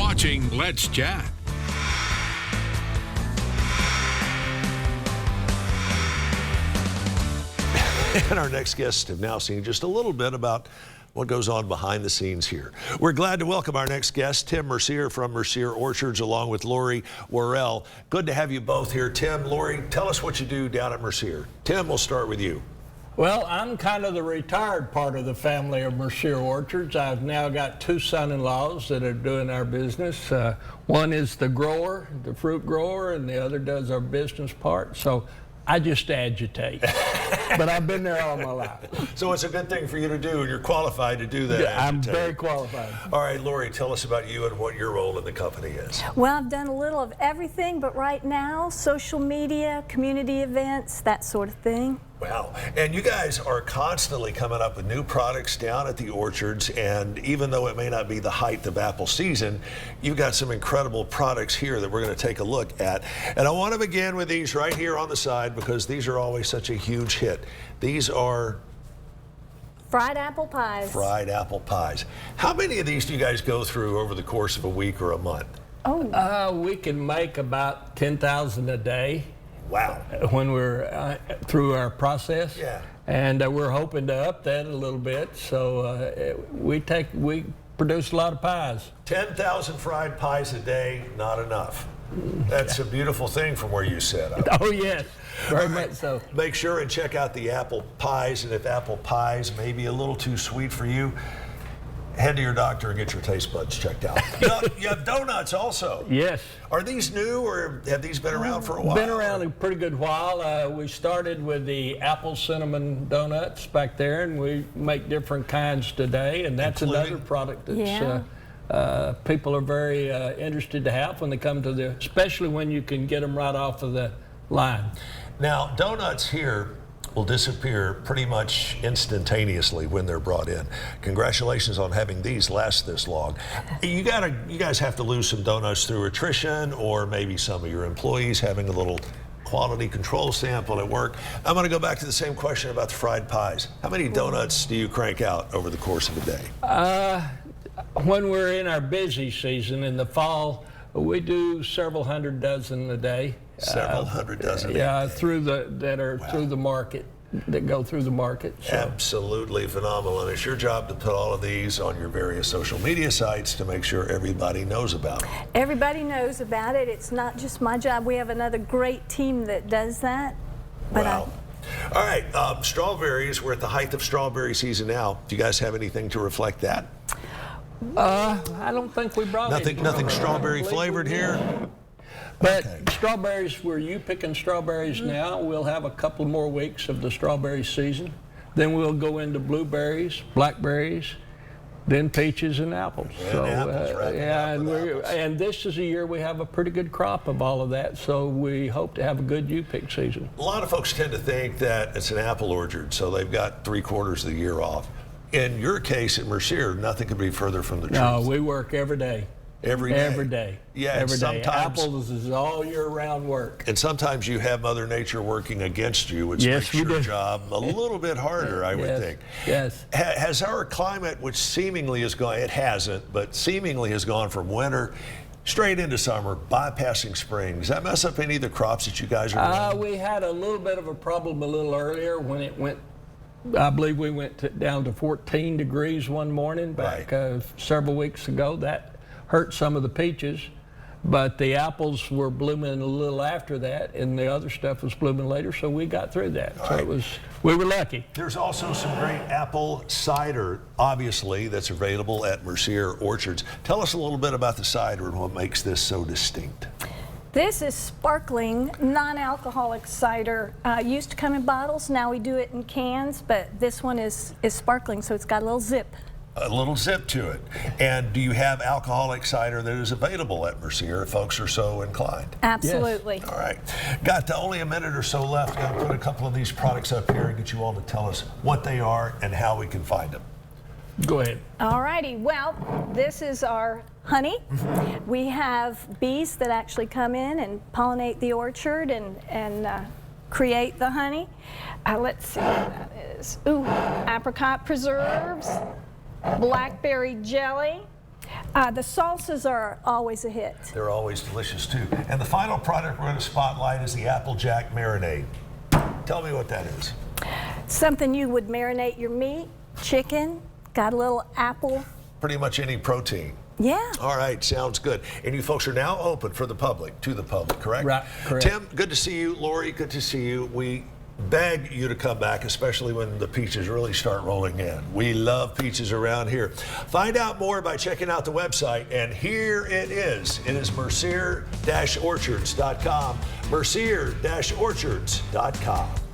watching Let's Chat. And our next guests have now seen just a little bit about what goes on behind the scenes here. We're glad to welcome our next guest, Tim Mercier from Mercier Orchards, along with Lori Worrell. Good to have you both here. Tim, Lori, tell us what you do down at Mercier. Tim, we'll start with you. Well, I'm kind of the retired part of the family of Mercier Orchards. I've now got two son-in-laws that are doing our business. One is the grower, the fruit grower, and the other does our business part. So I just agitate. But I've been there all my life. So it's a good thing for you to do, and you're qualified to do that. Yeah, I'm very qualified. All right, Lori, tell us about you and what your role in the company is. Well, I've done a little of everything, but right now, social media, community events, that sort of thing. Wow. And you guys are constantly coming up with new products down at the orchards, and even though it may not be the height of apple season, you've got some incredible products here that we're going to take a look at. And I want to begin with these right here on the side because these are always such a huge hit. These are fried apple pies. Fried apple pies. How many of these do you guys go through over the course of a week or a month? We can make about 10,000 a day. Wow. When we're through our process. Yeah. And we're hoping to up that a little bit. So we produce a lot of pies. 10,000 fried pies a day, not enough. That's a beautiful thing from where you sit. Oh, yes. Very much so. Make sure and check out the apple pies, and if apple pies may be a little too sweet for you, head to your doctor and get your taste buds checked out. You have donuts also. Yes. Are these new, or have these been around for a while? Been around a pretty good while. We started with the apple cinnamon donuts back there, and we make different kinds today, and that's another product that's people are very interested to have when they come to the, especially when you can get them right off of the line. Now, donuts here will disappear pretty much instantaneously when they're brought in. Congratulations on having these last this long. You guys have to lose some donuts through attrition, or maybe some of your employees having a little quality control sample at work. I'm going to go back to the same question about the fried pies. How many donuts do you crank out over the course of a day? When we're in our busy season in the fall, we do several hundred dozen a day. Several hundred dozen. Yeah, through the market, that go through the market. So. Absolutely phenomenal, and it's your job to put all of these on your various social media sites to make sure everybody knows about it. Everybody knows about it. It's not just my job. We have another great team that does that. But wow. All right, strawberries. We're at the height of strawberry season now. Do you guys have anything to reflect that? I don't think we brought nothing strawberry flavored here. But strawberries, were you picking strawberries now? We'll have a couple more weeks of the strawberry season. Then we'll go into blueberries, blackberries, then peaches and apples. And this is a year we have a pretty good crop of all of that, so we hope to have a good U-pick season. A lot of folks tend to think that it's an apple orchard, so they've got 3/4 of the year off. In your case at Mercier, nothing could be further from the truth. No, we work every day. Every day? Every day. Yeah, every day. Apples is all year-round work. And sometimes you have Mother Nature working against you, which makes your job a little bit harder, I would think. Yes. Has our climate, which seemingly has gone, it hasn't, but seemingly has gone from winter straight into summer, bypassing spring, does that mess up any of the crops that you guys are doing? We had a little bit of a problem a little earlier when it went, I believe we went down to 14 degrees one morning back several weeks ago. That hurt some of the peaches, but the apples were blooming a little after that, and the other stuff was blooming later, so we got through that. We were lucky. There's also some great apple cider, obviously, that's available at Mercier Orchards. Tell us a little bit about the cider and what makes this so distinct. This is sparkling, non-alcoholic cider. Used to come in bottles, now we do it in cans, but this one is sparkling, so it's got a little zip. A little zip to it. And do you have alcoholic cider that is available at Mercier if folks are so inclined? Absolutely. Yes. All right. Got only a minute or so left. Got to put a couple of these products up here and get you all to tell us what they are and how we can find them. Go ahead. All righty. Well, this is our honey. We have bees that actually come in and pollinate the orchard and create the honey. Let's see what that is. Ooh, apricot preserves, blackberry jelly, The salsas are always a hit. They're always delicious too. And the final product we're going to spotlight is the Applejack marinade. Tell me what that is. Something you would marinate your meat, chicken, got a little apple. Pretty much any protein. Yeah. All right, sounds good. And you folks are now open for the public, to the public, correct? Right, correct. Tim, good to see you. Lori, good to see you. We beg you to come back, especially when the peaches really start rolling in. We love peaches around here. Find out more by checking out the website, and here it is. It is Mercier-Orchards.com, Mercier-Orchards.com.